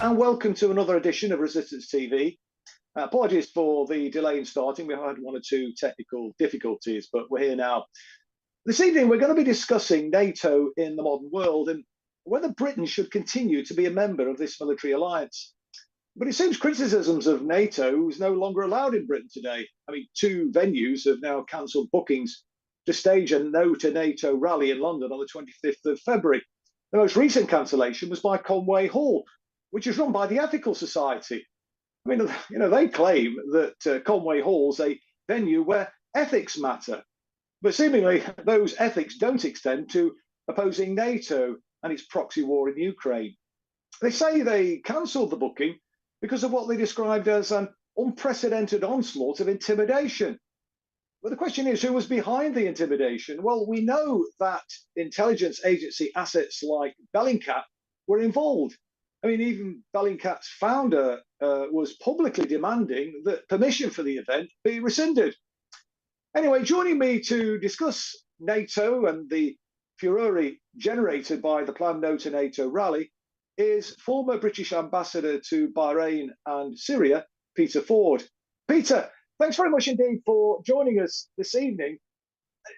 and welcome to another edition of Resistance TV. Apologies for the delay in starting. We had one or two technical difficulties, but we're here now. This evening, we're going to be discussing NATO in the modern world and whether Britain should continue to be a member of this military alliance. But it seems criticisms of NATO is no longer allowed in Britain today. I mean, two venues have now cancelled bookings to stage a No to NATO rally in London on the 25th of February. The most recent cancellation was by Conway Hall, which is run by the Ethical Society. I mean, they claim that Conway Hall's a venue where ethics matter, but seemingly those ethics don't extend to opposing NATO and its proxy war in Ukraine. They say they cancelled the booking because of what they described as an unprecedented onslaught of intimidation. But the question is, who was behind the intimidation? Well, we know that intelligence agency assets like Bellingcat were involved. I mean, even Bellingcat's founder was publicly demanding that permission for the event be rescinded. Anyway, joining me to discuss NATO and the furore generated by the planned No to NATO rally is former British ambassador to Bahrain and Syria, Peter Ford. Peter, thanks very much indeed for joining us this evening.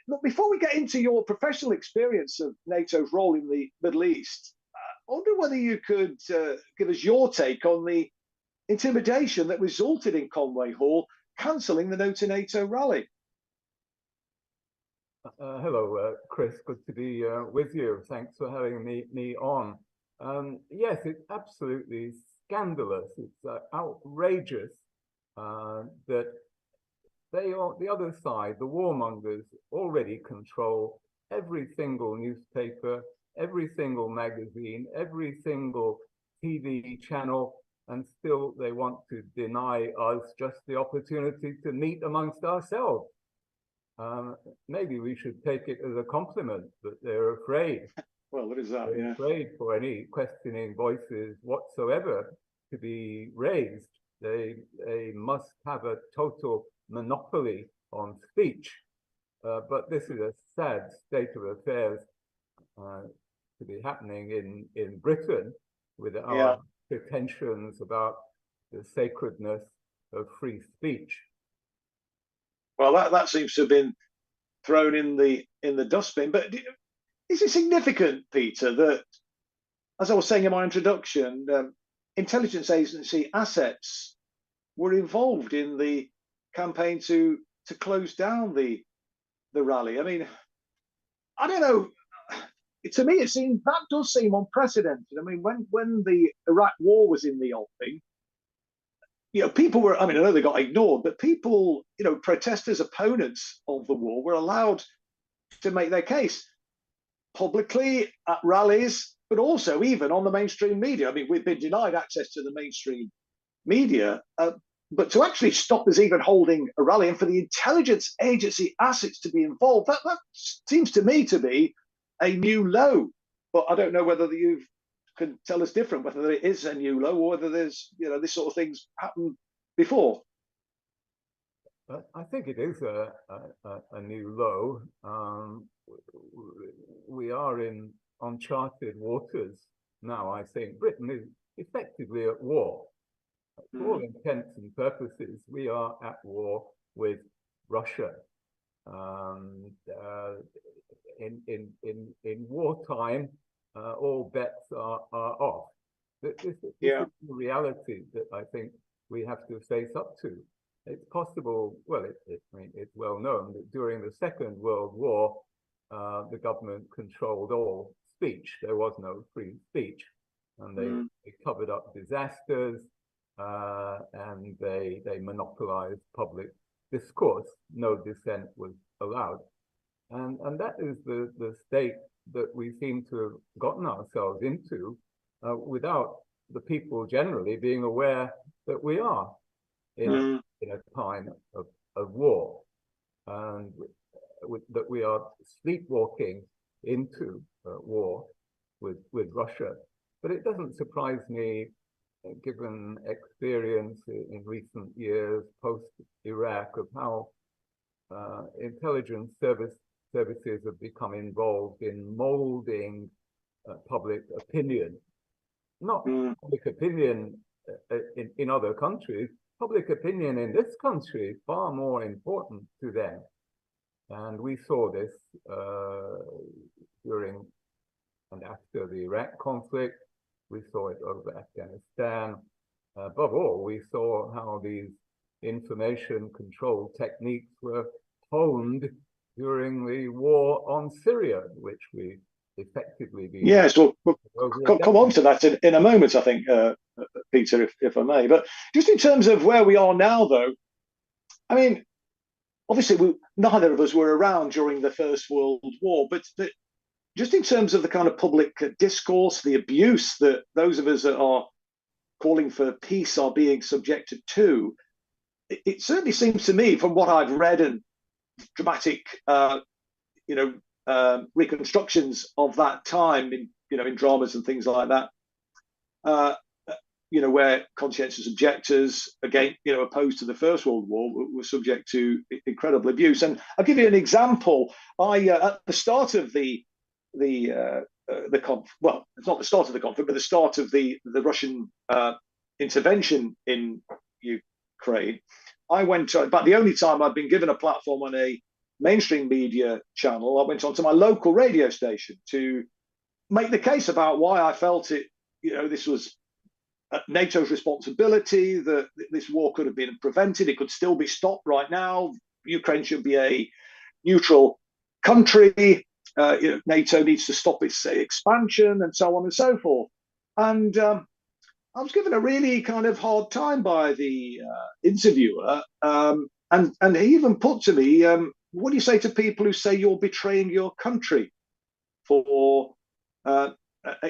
Look, before we get into your professional experience of NATO's role in the Middle East, I wonder whether you could give us your take on the intimidation that resulted in Conway Hall cancelling the No to NATO rally. Hello, Chris. Good to be with you. Thanks for having me on. Yes, it's absolutely scandalous. It's outrageous that they, on the other side, the warmongers, already control every single newspaper, every single magazine, every single TV channel, and still they want to deny us just the opportunity to meet amongst ourselves. Maybe we should take it as a compliment that they're afraid. Well, what is that? They're afraid for any questioning voices whatsoever to be raised. They must have a total monopoly on speech. But this is a sad state of affairs to be happening in Britain with our pretensions about the sacredness of free speech. Well, that seems to have been thrown in the dustbin. But is it significant, Peter, that, as I was saying in my introduction, intelligence agency assets were involved in the campaign to close down the rally? I mean, I don't know. To me, that does seem unprecedented. I mean, when the Iraq War was in the offing, people were, I know they got ignored, but people, protesters, opponents of the war were allowed to make their case publicly at rallies, but also even on the mainstream media. I mean, we've been denied access to the mainstream media, but to actually stop us even holding a rally and for the intelligence agency assets to be involved, that seems to me to be a new low. But I don't know whether you can tell us different, whether it is a new low or whether there's, this sort of things happened before. I think it is a new low. We are in uncharted waters now. I think Britain is effectively at war. For all intents and purposes, we are at war with Russia. In wartime, all bets are off. This is the reality that I think we have to face up to. It's possible, well, it's well known that during the Second World War, the government controlled all speech. There was no free speech. And they covered up disasters, and they monopolized public discourse. No dissent was allowed. And that is the state that we seem to have gotten ourselves into without the people generally being aware that we are in a time of war, and that we are sleepwalking into war with Russia. But it doesn't surprise me, given experience in recent years post-Iraq, of how intelligence services have become involved in molding public opinion not public opinion in other countries. Public opinion in this country is far more important to them. And we saw this during and after the Iraq conflict. We saw it over Afghanistan. Above all, we saw how these information control techniques were honed during the war on Syria, which we effectively been. Yes, we'll come on to that in a moment, I think, Peter, if I may. But just in terms of where we are now, though, I mean, obviously, neither of us were around during the First World War, but just in terms of the kind of public discourse, the abuse that those of us that are calling for peace are being subjected to, it certainly seems to me, from what I've read and dramatic, reconstructions of that time in dramas and things like that, where conscientious objectors, again, opposed to the First World War, were subject to incredible abuse. And I'll give you an example. At the start of well, it's not the start of the conflict, but the start of the Russian intervention in Ukraine, I went, about the only time I'd been given a platform on a mainstream media channel, I went onto my local radio station to make the case about why I felt this was NATO's responsibility, that this war could have been prevented, it could still be stopped right now, Ukraine should be a neutral country, NATO needs to stop its expansion, and so on and so forth. And I was given a really kind of hard time by the interviewer, and he even put to me, what do you say to people who say you're betraying your country for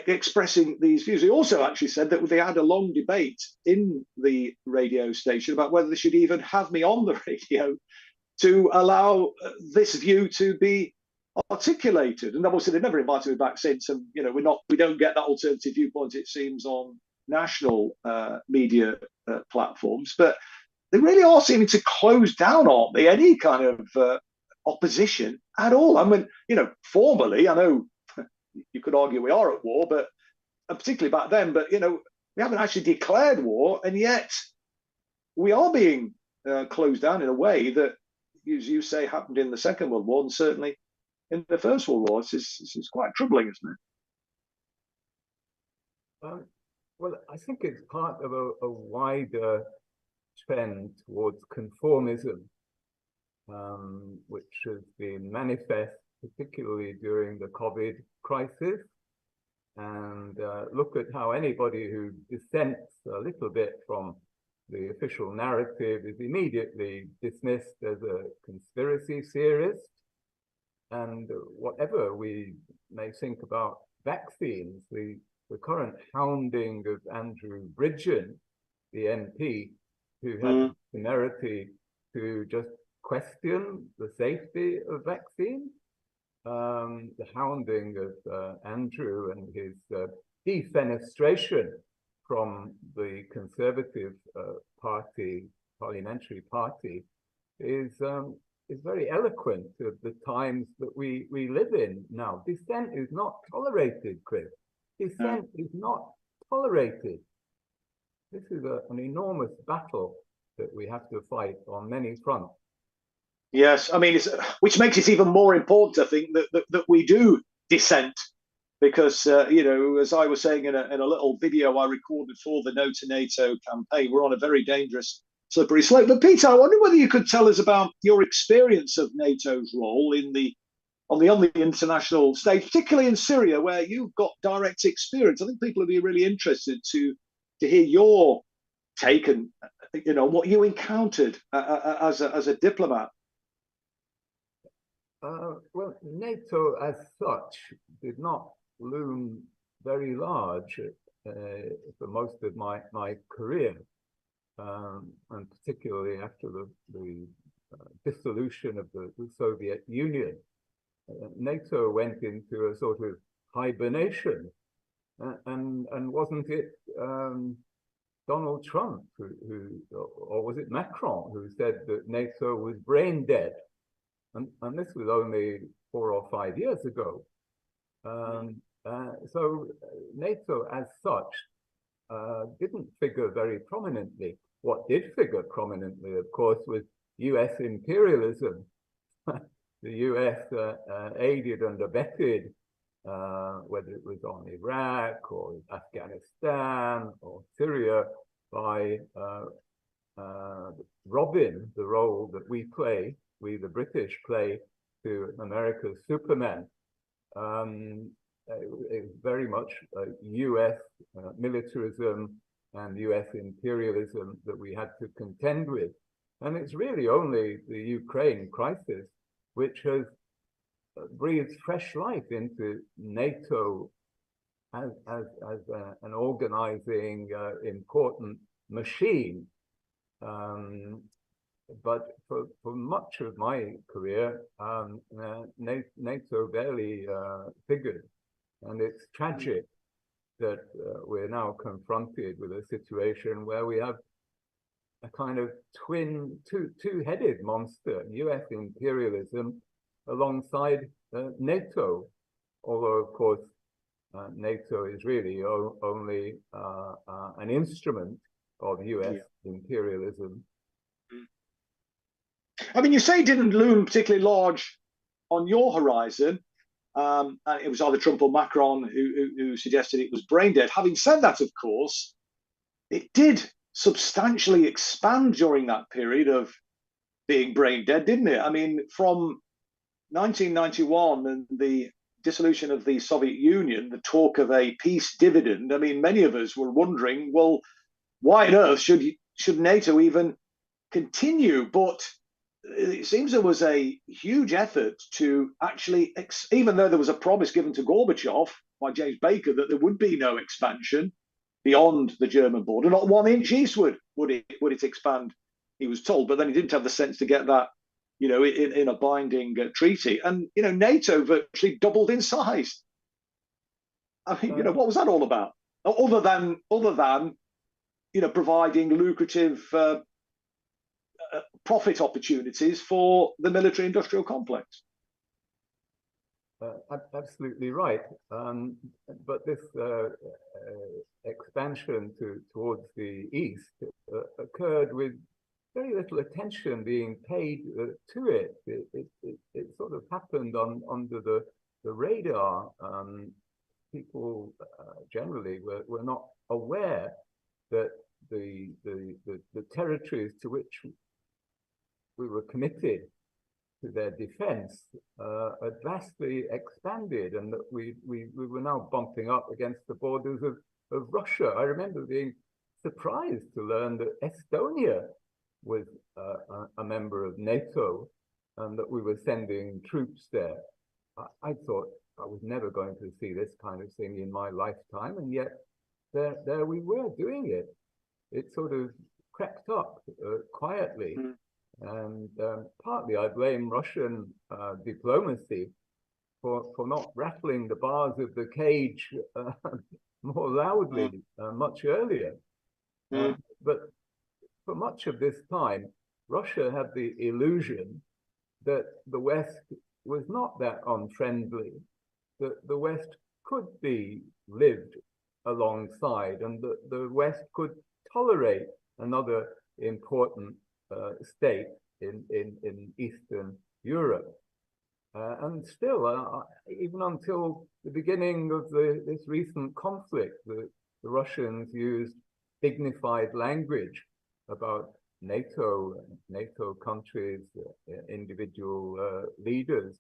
expressing these views? He also actually said that they had a long debate in the radio station about whether they should even have me on the radio to allow this view to be articulated. And obviously they never invited me back since, and we don't get that alternative viewpoint, it seems, on national media platforms. But they really are seeming to close down, aren't they, any kind of opposition at all? I mean, formally, I know you could argue we are at war, but particularly back then, but we haven't actually declared war, and yet we are being closed down in a way that, as you say, happened in the Second World War, and certainly in the First World War. This is quite troubling, isn't it? Well, I think it's part of a wider trend towards conformism, which has been manifest particularly during the COVID crisis. And look at how anybody who dissents a little bit from the official narrative is immediately dismissed as a conspiracy theorist. And whatever we may think about vaccines, the current hounding of Andrew Bridgen, the MP, who had the temerity to just question the safety of vaccines, the hounding of Andrew and his defenestration from the Conservative Party, parliamentary party, is very eloquent of the times that we live in now. Dissent is not tolerated, Chris. Dissent is not tolerated. This is an enormous battle that we have to fight on many fronts. Yes, I mean, which makes it even more important, I think, that we do dissent, because as I was saying in a little video I recorded for the No to NATO campaign, we're on a very dangerous slippery slope. But Peter, I wonder whether you could tell us about your experience of NATO's role on the international stage, particularly in Syria, where you've got direct experience. I think people would be really interested to hear your take and what you encountered as a diplomat. Well, NATO as such did not loom very large for most of my career, and particularly after the dissolution of the Soviet Union. NATO went into a sort of hibernation, and wasn't it Donald Trump or was it Macron who said that NATO was brain dead? And this was only 4 or 5 years ago. So NATO as such didn't figure very prominently. What did figure prominently, of course, was US imperialism. The US aided and abetted, whether it was on Iraq or Afghanistan or Syria, by robbing the role that we the British play, to America's Superman. It was very much US militarism and US imperialism that we had to contend with. And it's really only the Ukraine crisis which has breathed fresh life into NATO as an organizing important machine. But for much of my career, NATO barely figured. And it's tragic that we're now confronted with a situation where we have a kind of two-headed monster, US imperialism, alongside NATO. Although, of course, NATO is really only an instrument of US imperialism. I mean, you say it didn't loom particularly large on your horizon. And it was either Trump or Macron who suggested it was brain dead. Having said that, of course, it did substantially expand during that period of being brain dead, didn't it? I mean, from 1991 and the dissolution of the Soviet Union, the talk of a peace dividend, I mean, many of us were wondering, well, why on earth should NATO even continue? But it seems there was a huge effort to actually, even though there was a promise given to Gorbachev by James Baker that there would be no expansion beyond the German border, not 1 inch eastward would it expand, he was told. But then he didn't have the sense to get that, in a binding treaty. And, NATO virtually doubled in size. I mean, what was that all about? Other than, providing lucrative profit opportunities for the military-industrial complex. Absolutely right. But this expansion towards the east occurred with very little attention being paid to it. It sort of happened under the radar. People generally were not aware that the territories to which we were committed to their defense had vastly expanded, and that we were now bumping up against the borders of Russia. I remember being surprised to learn that Estonia was a member of NATO and that we were sending troops there. I thought I was never going to see this kind of thing in my lifetime, and yet there we were doing it. It sort of crept up quietly. And partly I blame Russian diplomacy for not rattling the bars of the cage more loudly much earlier. But for much of this time, Russia had the illusion that the West was not that unfriendly, that the West could be lived alongside, and that the West could tolerate another important state in Eastern Europe. And still, even until the beginning of this recent conflict, the Russians used dignified language about NATO countries, individual leaders.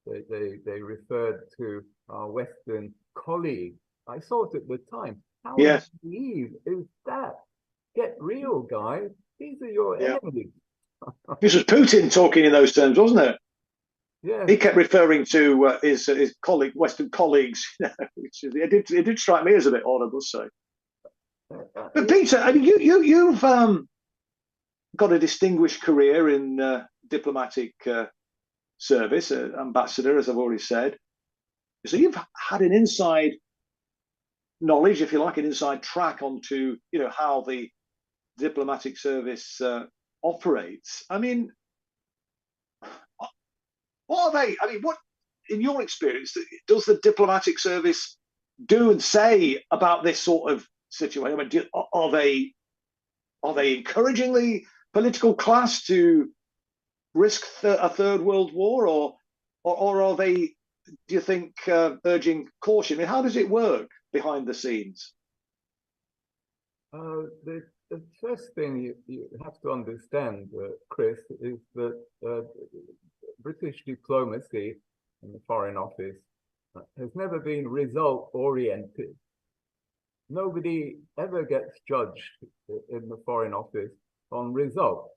They referred to our Western colleagues. I thought at the time, how naive is that? Get real, guys. These are your enemies. This was Putin talking in those terms, wasn't it? Yeah. He kept referring to his Western colleagues, which it did strike me as a bit odd, I must say. But Peter, I mean, you've got a distinguished career in diplomatic service, ambassador, as I've already said. So you've had an inside knowledge, if you like, an inside track onto how the diplomatic service operates. I mean, what are they? I mean, what, in your experience, does the diplomatic service do and say about this sort of situation? I mean, are they encouraging the political class to risk a third world war, or are they, do you think, urging caution? I mean, how does it work behind the scenes? The first thing you have to understand, Chris, is that British diplomacy in the Foreign Office has never been result-oriented. Nobody ever gets judged in the Foreign Office on results.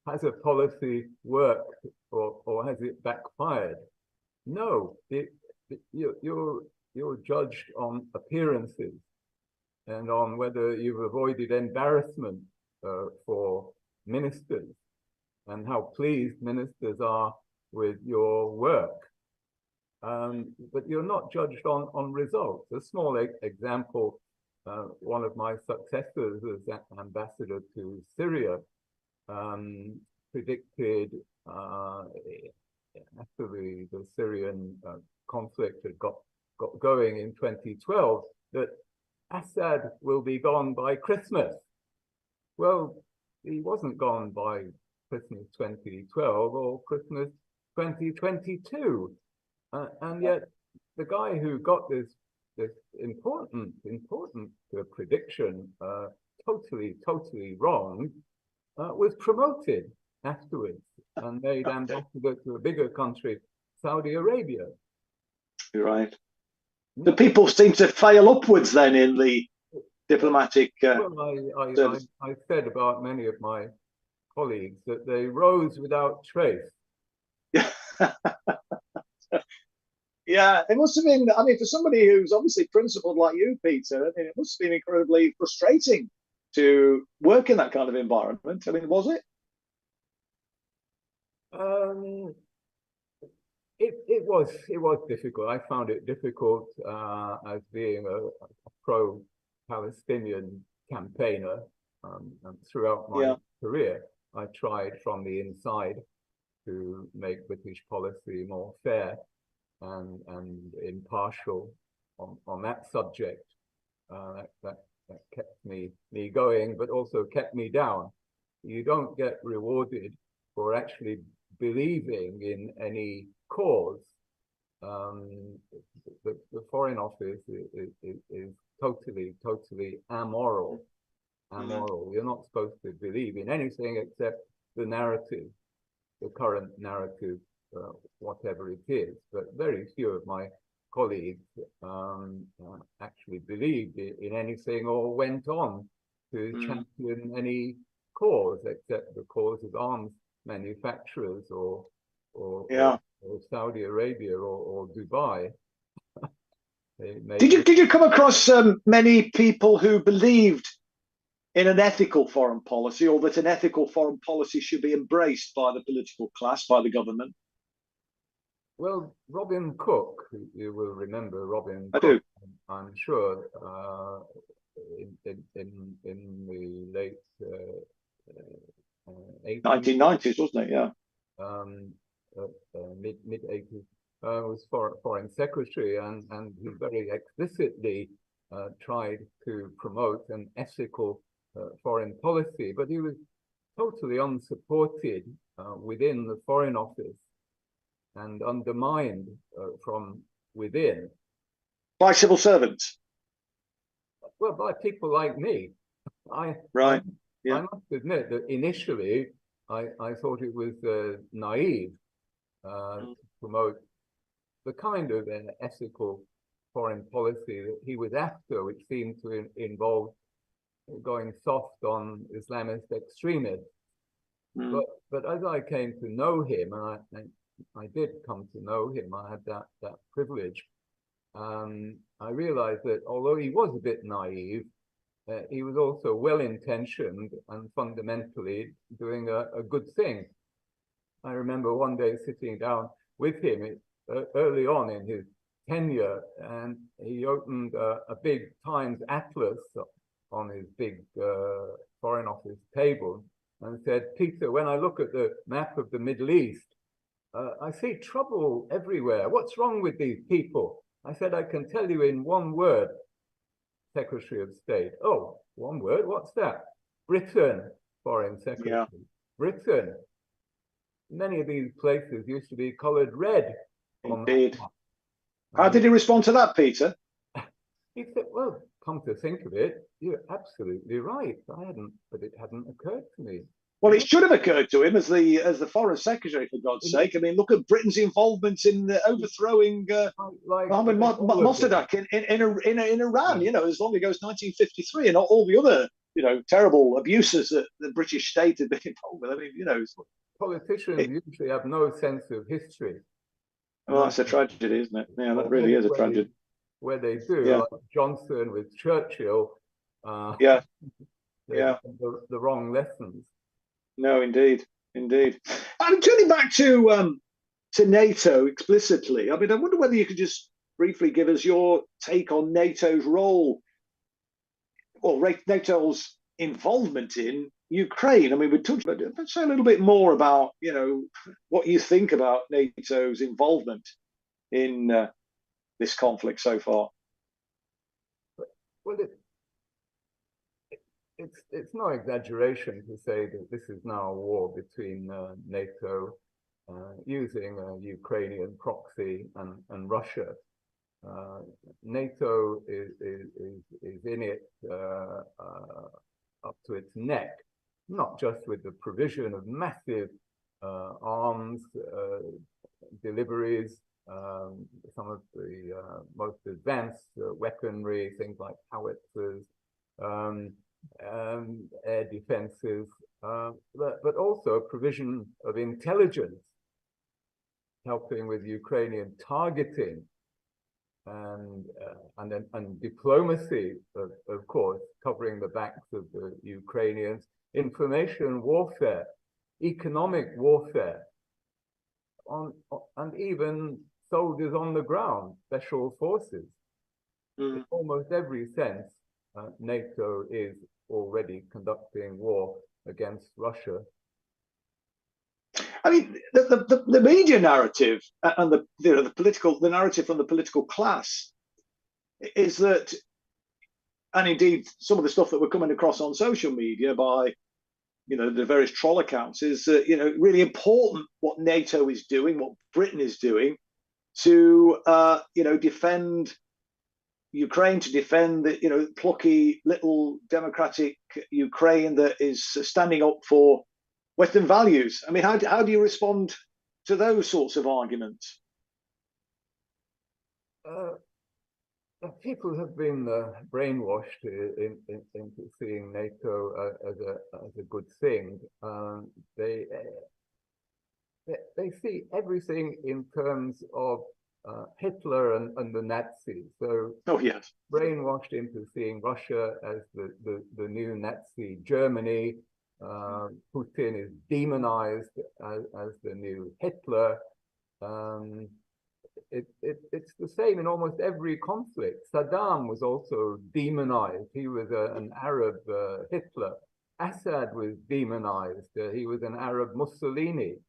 Has a policy worked, or has it backfired? No, you're judged on appearances and on whether you've avoided embarrassment for ministers and how pleased ministers are with your work. But you're not judged on results. A small example, one of my successors as ambassador to Syria predicted after the Syrian conflict had got going in 2012 that Assad will be gone by Christmas. Well, he wasn't gone by Christmas 2012 or Christmas 2022. And yet the guy who got this important prediction totally wrong was promoted afterwards and made ambassador to a bigger country, Saudi Arabia. You're right. The people seem to fail upwards then in the diplomatic. Well, I said about many of my colleagues that they rose without trace. Yeah. Yeah, it must have been, I mean, for somebody who's obviously principled like you, Peter, I mean, it must have been incredibly frustrating to work in that kind of environment. I mean, was it? It was difficult. I found it difficult as being a pro-Palestinian campaigner throughout my career. I tried from the inside to make British policy more fair and impartial on that subject. That kept me going, but also kept me down. You don't get rewarded for actually believing in any cause. The Foreign Office is totally amoral. You're not supposed to believe in anything except the narrative, the current narrative, whatever it is. But very few of my colleagues actually believed in anything or went on to champion any cause except the cause of arms manufacturers or Saudi Arabia or Dubai. Did you come across many people who believed in an ethical foreign policy, or that an ethical foreign policy should be embraced by the political class, by the government? Well, Robin Cook, you will remember Robin I Cook, do. I'm sure, in the late 1990s, wasn't it? Yeah. Mid 80s, was foreign secretary, and he very explicitly tried to promote an ethical foreign policy, but he was totally unsupported within the Foreign Office and undermined from within. By civil servants? Well, by people like me. I must admit that initially I thought it was naive to promote the kind of ethical foreign policy that he was after, which seemed to involve going soft on Islamist extremists. But as I came to know him, and I did come to know him, I had that privilege, I realized that although he was a bit naive, he was also well-intentioned and fundamentally doing a good thing. I remember one day sitting down with him early on in his tenure, and he opened a big Times atlas on his big Foreign Office table and said, "Peter, when I look at the map of the Middle East, I see trouble everywhere. What's wrong with these people?" I said, "I can tell you in one word: Secretary of State. Oh, one word, what's that? Britain, Foreign Secretary. Yeah. Britain. Many of these places used to be coloured red. Indeed. How did he respond to that, Peter? He said, well, come to think of it, you're absolutely right. But it hadn't occurred to me. Well, it should have occurred to him as the Foreign Secretary, for God's sake. I mean, look at Britain's involvement in overthrowing Mohammed Mossadegh in Iran. You know, as long ago as 1953, and all the other terrible abuses that the British state had been involved with. I mean, politicians usually have no sense of history. Well, that's a tragedy, isn't it? Yeah, that really is a tragedy. Where they do, like Johnson with Churchill. The wrong lessons. No, indeed. And turning back to NATO explicitly, I mean, I wonder whether you could just briefly give us your take on NATO's role, or NATO's involvement in Ukraine. I mean, we talked about it, but say a little bit more about, what you think about NATO's involvement in this conflict so far. Well, it's no exaggeration to say that this is now a war between NATO using a Ukrainian proxy and Russia. NATO is in it up to its neck, not just with the provision of massive arms deliveries, some of the most advanced weaponry, things like howitzers, air defenses, but also provision of intelligence, helping with Ukrainian targeting, and diplomacy, of course, covering the backs of the Ukrainians, information warfare, economic warfare, and even soldiers on the ground, special forces. In almost every sense, NATO is already conducting war against Russia. I mean, the media narrative and the narrative from the political class is that, and indeed some of the stuff that we're coming across on social media by the various troll accounts, is really important what NATO is doing, what Britain is doing to defend Ukraine, to defend the plucky little democratic Ukraine that is standing up for Western values. I mean, how do you respond to those sorts of arguments? People have been brainwashed into seeing NATO as a good thing. They see everything in terms of Hitler and the Nazis. So brainwashed into seeing Russia as the new Nazi Germany. Putin is demonized as the new Hitler. It's the same in almost every conflict. Saddam was also demonized. He was an Arab Hitler. Assad was demonized. He was an Arab Mussolini.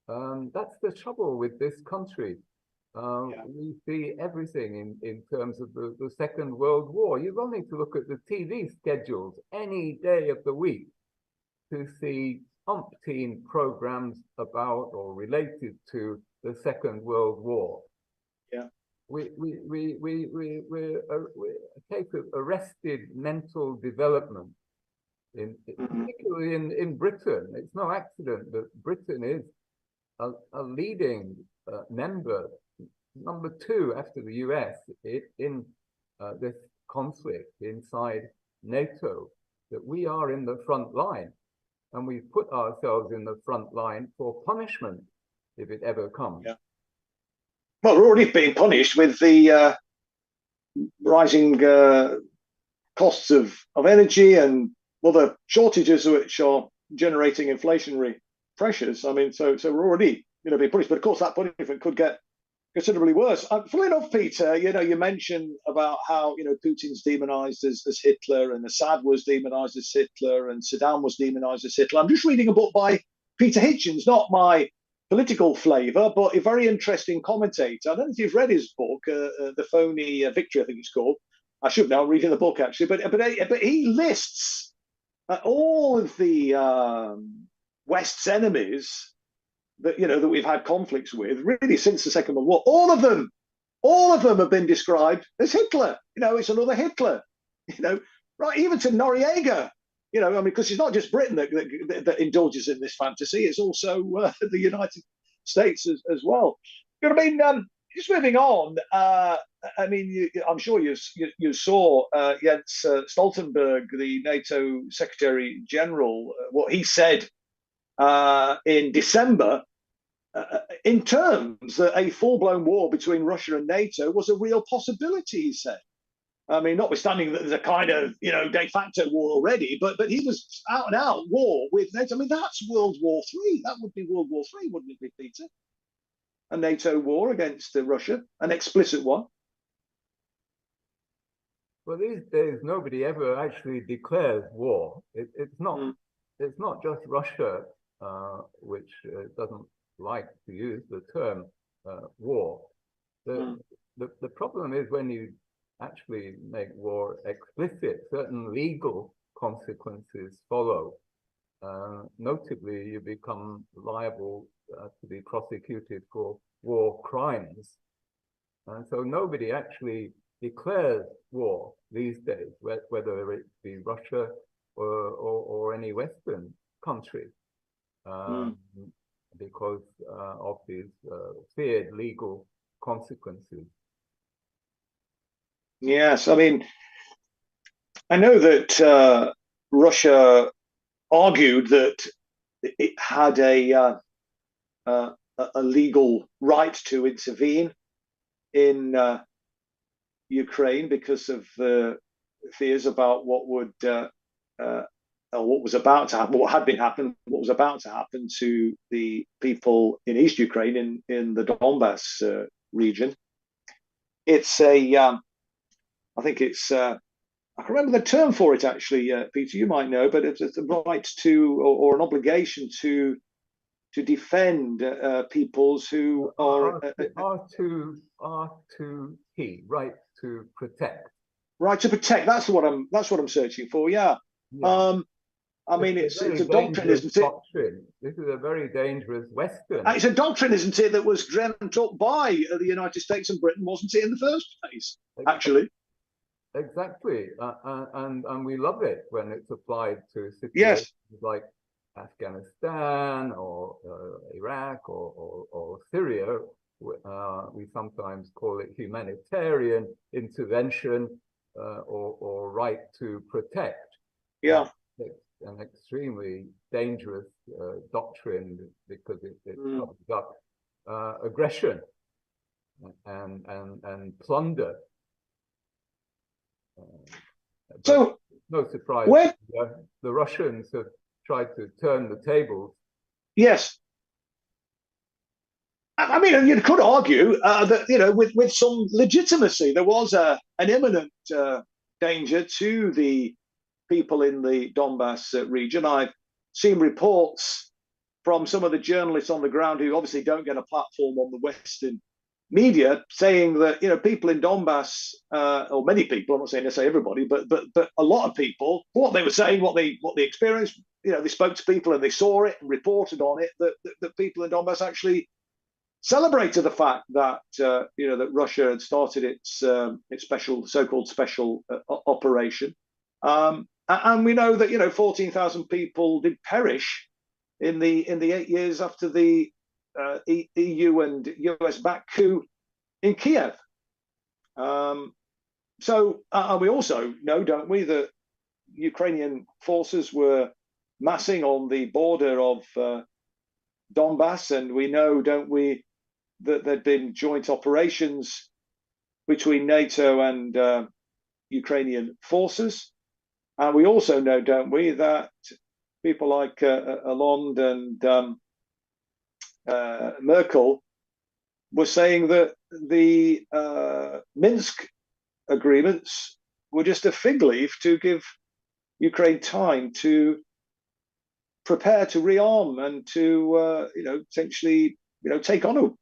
That's the trouble with this country. We see everything in terms of the Second World War. You've only to look at the TV schedules any day of the week to see umpteen programs about or related to the Second World War. We're a case of arrested mental development, particularly in Britain. It's no accident that Britain is a leading member, number 2 after the US, in this conflict inside NATO, that we are in the front line, and we've put ourselves in the front line for punishment if it ever comes. Well, we're already being punished with the rising costs of energy and other shortages which are generating inflationary pressures. I mean, so we're already being punished, but of course that punishment could get considerably worse. Funnily enough, Peter, you mentioned about how Putin's demonized as Hitler, and Assad was demonized as Hitler, and Saddam was demonized as Hitler. I'm just reading a book by Peter Hitchens, not my political flavor, but a very interesting commentator. I don't know if you've read his book, The Phony Victory, I think it's called. I should now reading the book actually, but he lists all of the West's enemies that that we've had conflicts with really since the Second World War. All of them have been described as Hitler. It's another Hitler. Right, even to Noriega. I mean, because it's not just Britain that indulges in this fantasy; it's also the United States as well. I mean, just moving on. I mean, I'm sure you saw Jens Stoltenberg, the NATO Secretary General, what he said in December, in terms that a full-blown war between Russia and NATO was a real possibility. He said. I mean, notwithstanding that there's a kind of de facto war already, but he was out and out war with NATO. I mean, that's World War III. That would be World War III, wouldn't it be, Peter? A NATO war against Russia, an explicit one. Well, these days nobody ever actually declares war. It's not just Russia which doesn't like to use the term war. The problem is when you actually make war explicit, certain legal consequences follow. Notably, you become liable to be prosecuted for war crimes. And so nobody actually declares war these days, whether it be Russia or any Western country, because of these feared legal consequences. Yes, I mean, I know that Russia argued that it had a legal right to intervene in Ukraine because of fears about what would what was about to happen, what had been happening, what was about to happen to the people in East Ukraine in the Donbass region. It's I think it's I can remember the term for it actually, Peter. You might know, but it's a right to or an obligation to defend peoples who are R2T, right to protect. Right to protect. That's what I'm searching for. Yeah. I mean, it's a doctrine, isn't it? Doctrine. This is a very dangerous Western. It's a doctrine, isn't it, that was dreamt up by the United States and Britain, wasn't it, in the first place? Actually. Exactly, and we love it when it's applied to situations like Afghanistan or Iraq or Syria. We sometimes call it humanitarian intervention or right to protect. Yeah. It's an extremely dangerous doctrine because it covers up aggression and plunder. So no surprise, the Russians have tried to turn the tables. Yes. I mean, you could argue that with some legitimacy, there was an imminent danger to the people in the Donbass region. I've seen reports from some of the journalists on the ground who obviously don't get a platform on the Western media, saying that people in Donbass, or many people, I'm not saying necessarily everybody, but a lot of people, what they were saying, what they experienced, they spoke to people and they saw it and reported on it, that people in Donbass actually celebrated the fact that that Russia had started its so-called special operation, and we know that 14,000 people did perish in the 8 years after the EU and US-backed coup in Kiev. So we also know, don't we, that Ukrainian forces were massing on the border of Donbass, and we know, don't we, that there'd been joint operations between NATO and Ukrainian forces. And we also know, don't we, that people like Hollande and Merkel were saying that the Minsk agreements were just a fig leaf to give Ukraine time to prepare to rearm and to potentially take on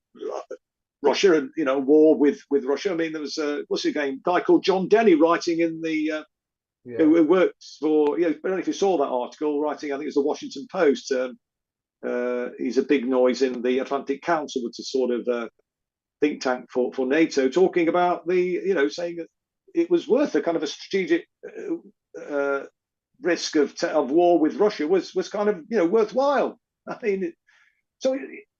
Russia. Russia and war with Russia. I mean, there was what's his name, guy called John Denny writing in the who works for I don't know if you saw that article, writing, I think it's the Washington Post. He's a big noise in the Atlantic Council, which is sort of think tank for NATO, talking about the saying that it was worth a kind of a strategic risk of war with Russia was kind of worthwhile. I mean, so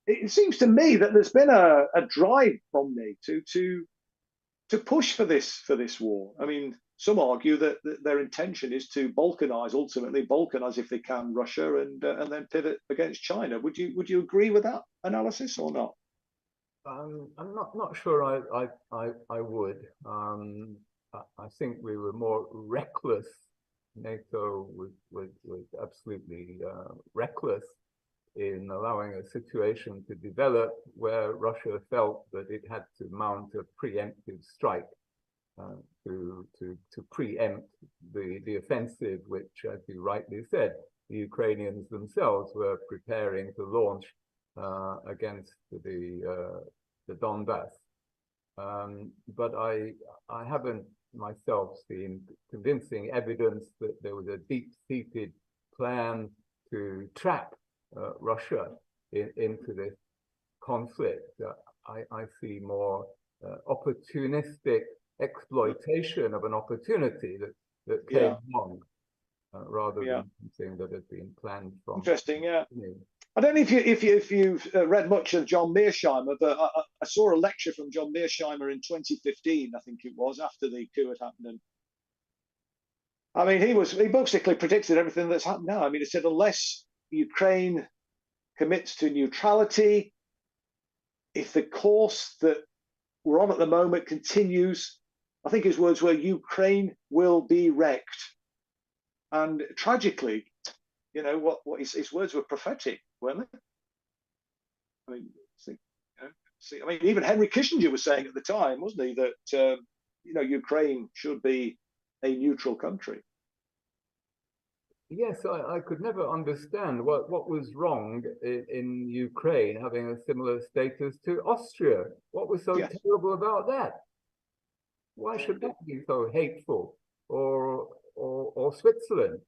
it seems to me that there's been a drive from NATO to push for this war. I mean, some argue that their intention is to ultimately balkanize if they can, Russia, and then pivot against China. Would you agree with that analysis or not? I'm not sure I would. I think we were more reckless. NATO was absolutely reckless in allowing a situation to develop where Russia felt that it had to mount a preemptive strike to preempt the offensive, which, as you rightly said, the Ukrainians themselves were preparing to launch against the Donbass. But I haven't myself seen convincing evidence that there was a deep-seated plan to trap Russia into this conflict. I see more opportunistic exploitation of an opportunity that came along, rather than something that had been planned from. Interesting, yeah. I don't know if you've read much of John Mearsheimer, but I saw a lecture from John Mearsheimer in 2015, I think it was, after the coup had happened. And I mean, he basically predicted everything that's happened now. I mean, he said unless Ukraine commits to neutrality, if the course that we're on at the moment continues, I think his words were, Ukraine will be wrecked. And tragically, what his words were prophetic, weren't they? I mean, I mean, even Henry Kissinger was saying at the time, wasn't he, that Ukraine should be a neutral country. Yes, I could never understand what was wrong in Ukraine having a similar status to Austria. What was so terrible about that? Why should that be so hateful? Or Switzerland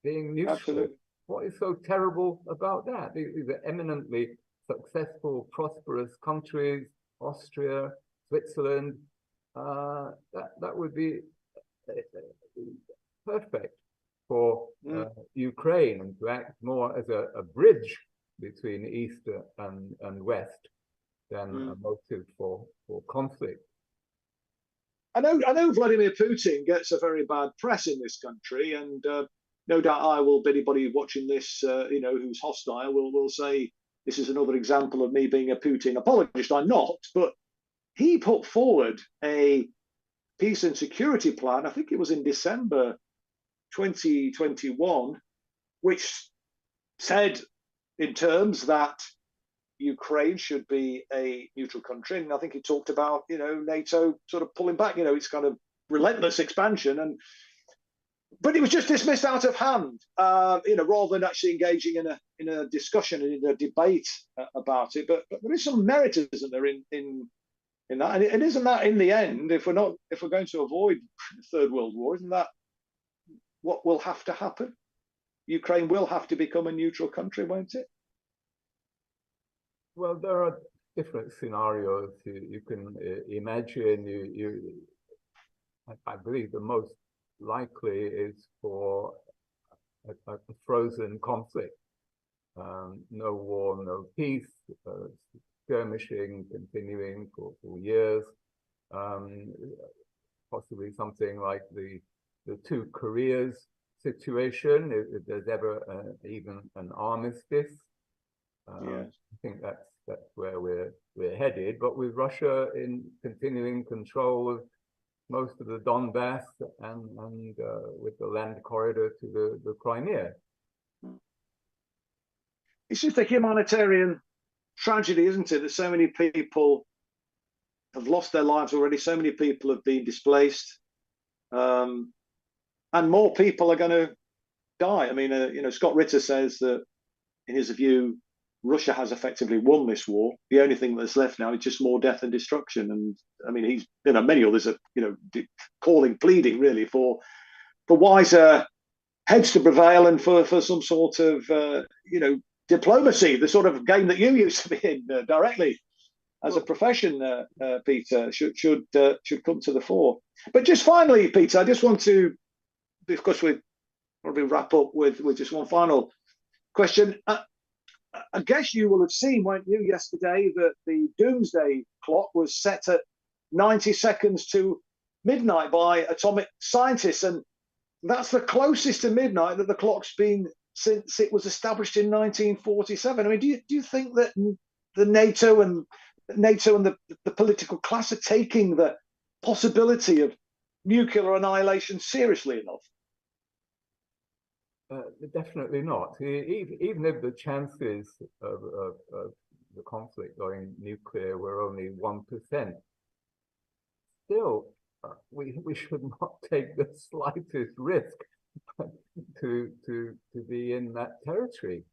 being neutral? Absolutely. What is so terrible about that? These are eminently successful, prosperous countries, Austria, Switzerland. That would be perfect for Ukraine, and to act more as a bridge between East and West than a motive for conflict. I know Vladimir Putin gets a very bad press in this country, and no doubt anybody watching this, who's hostile, will say this is another example of me being a Putin apologist. I'm not, but he put forward a peace and security plan, I think it was in December 2021, which said in terms that Ukraine should be a neutral country. And I think he talked about, NATO sort of pulling back, it's kind of relentless expansion. But it was just dismissed out of hand, rather than actually engaging in a discussion and in a debate about it. But there is some merit, isn't there, in that? And isn't that in the end, if we're going to avoid Third World War, isn't that what will have to happen? Ukraine will have to become a neutral country, won't it? Well, there are different scenarios you can imagine. I believe the most likely is for a frozen conflict. No war, no peace, skirmishing continuing for years. Possibly something like the two Koreas situation, if there's ever even an armistice. I think that's where we're headed. But with Russia in continuing control of most of the Donbass and with the land corridor to the Crimea. It's just a humanitarian tragedy, isn't it? That so many people have lost their lives already. So many people have been displaced, and more people are going to die. I mean, Scott Ritter says that, in his view, Russia has effectively won this war. The only thing that's left now is just more death and destruction. And I mean, he's, many others are, calling, pleading really for wiser heads to prevail and for some sort of, diplomacy, the sort of game that you used to be in directly as a profession, Peter, should come to the fore. But just finally, Peter, I just want to, of course, we probably wrap up with just one final question. I guess you will have seen, won't you, yesterday, that the doomsday clock was set at 90 seconds to midnight by atomic scientists. And that's the closest to midnight that the clock's been since it was established in 1947. I mean, do you think that the NATO and the political class are taking the possibility of nuclear annihilation seriously enough? Definitely not. Even if the chances of the conflict going nuclear were only 1%, still we should not take the slightest risk to be in that territory.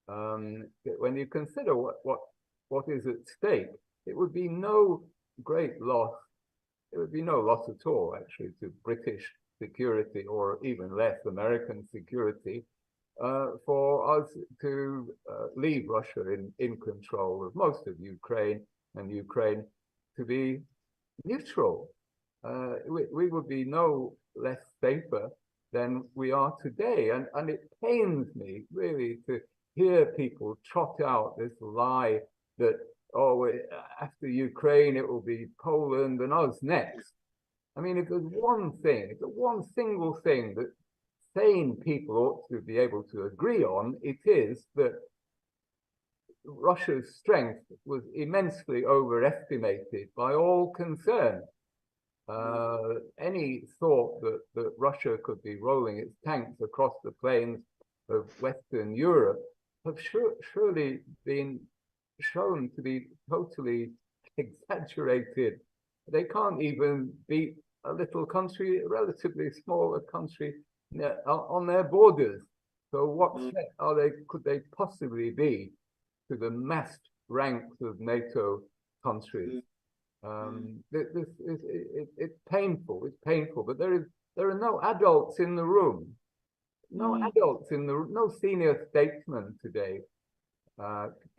When you consider what is at stake, it would be no great loss. It would be no loss at all, actually, to British security, or even less American security, for us to leave Russia in control of most of Ukraine, and Ukraine to be neutral. We would be no less safer than we are today. And it pains me really to hear people trot out this lie that, after Ukraine, it will be Poland and us next. I mean, if there's one single thing that sane people ought to be able to agree on, it is that Russia's strength was immensely overestimated by all concerned. Any thought that Russia could be rolling its tanks across the plains of Western Europe have surely been shown to be totally exaggerated. They can't even beat a little country, a relatively smaller country, on their borders. So what threat could they possibly be to the massed ranks of NATO countries? It's painful. It's painful. But there are no adults in the room. No senior statesman today.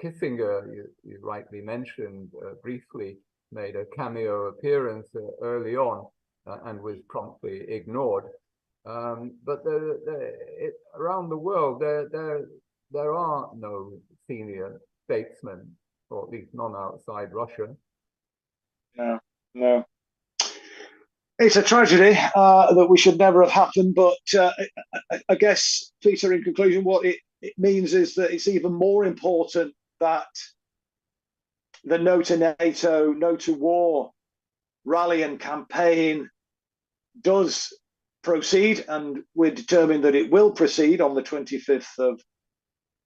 Kissinger, you rightly mentioned briefly, made a cameo appearance early on and was promptly ignored. But around the world, there are no senior statesmen, or at least none outside Russia. No. It's a tragedy that we should never have happened. But I guess, Peter, in conclusion, what it means is that it's even more important that the No to NATO, No to War rally and campaign does proceed, and we're determined that it will proceed on the 25th of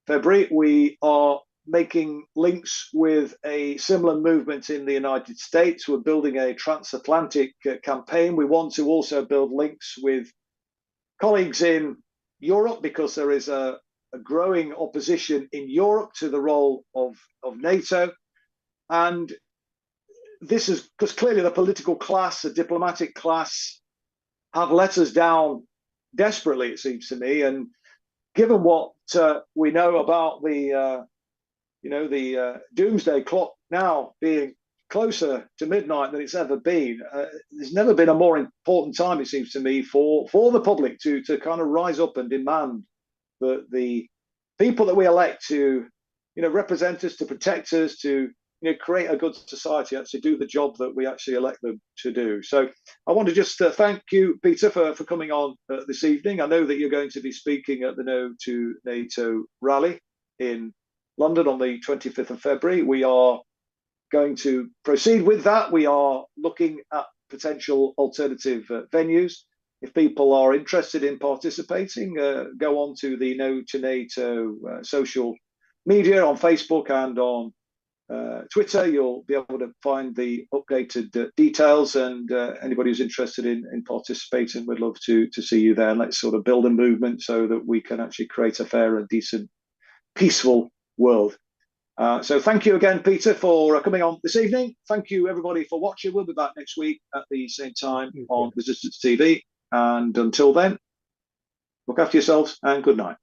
February. We are making links with a similar movement in the United States. We're building a transatlantic campaign. We want to also build links with colleagues in Europe, because there is a growing opposition in Europe to the role of NATO. And this is because clearly the political class, the diplomatic class, have let us down desperately, it seems to me. And given what we know about the doomsday clock now being closer to midnight than it's ever been, there's never been a more important time, it seems to me, for the public to kind of rise up and demand that the people that we elect to represent us, to protect us, to create a good society, actually do the job that we actually elect them to do. So I want to just thank you, Peter, for coming on this evening. I know that you're going to be speaking at the No to NATO rally in London on the 25th of February. We are going to proceed with that. We are looking at potential alternative venues. If people are interested in participating, go on to the No to NATO social media on Facebook and on Twitter. You'll be able to find the updated details, and anybody who's interested in participating, we'd love to see you there. And let's sort of build a movement so that we can actually create a fair and decent, peaceful world. So thank you again, Peter, for coming on this evening. Thank you, everybody, for watching. We'll be back next week at the same time on Resistance TV. And until then, look after yourselves and good night.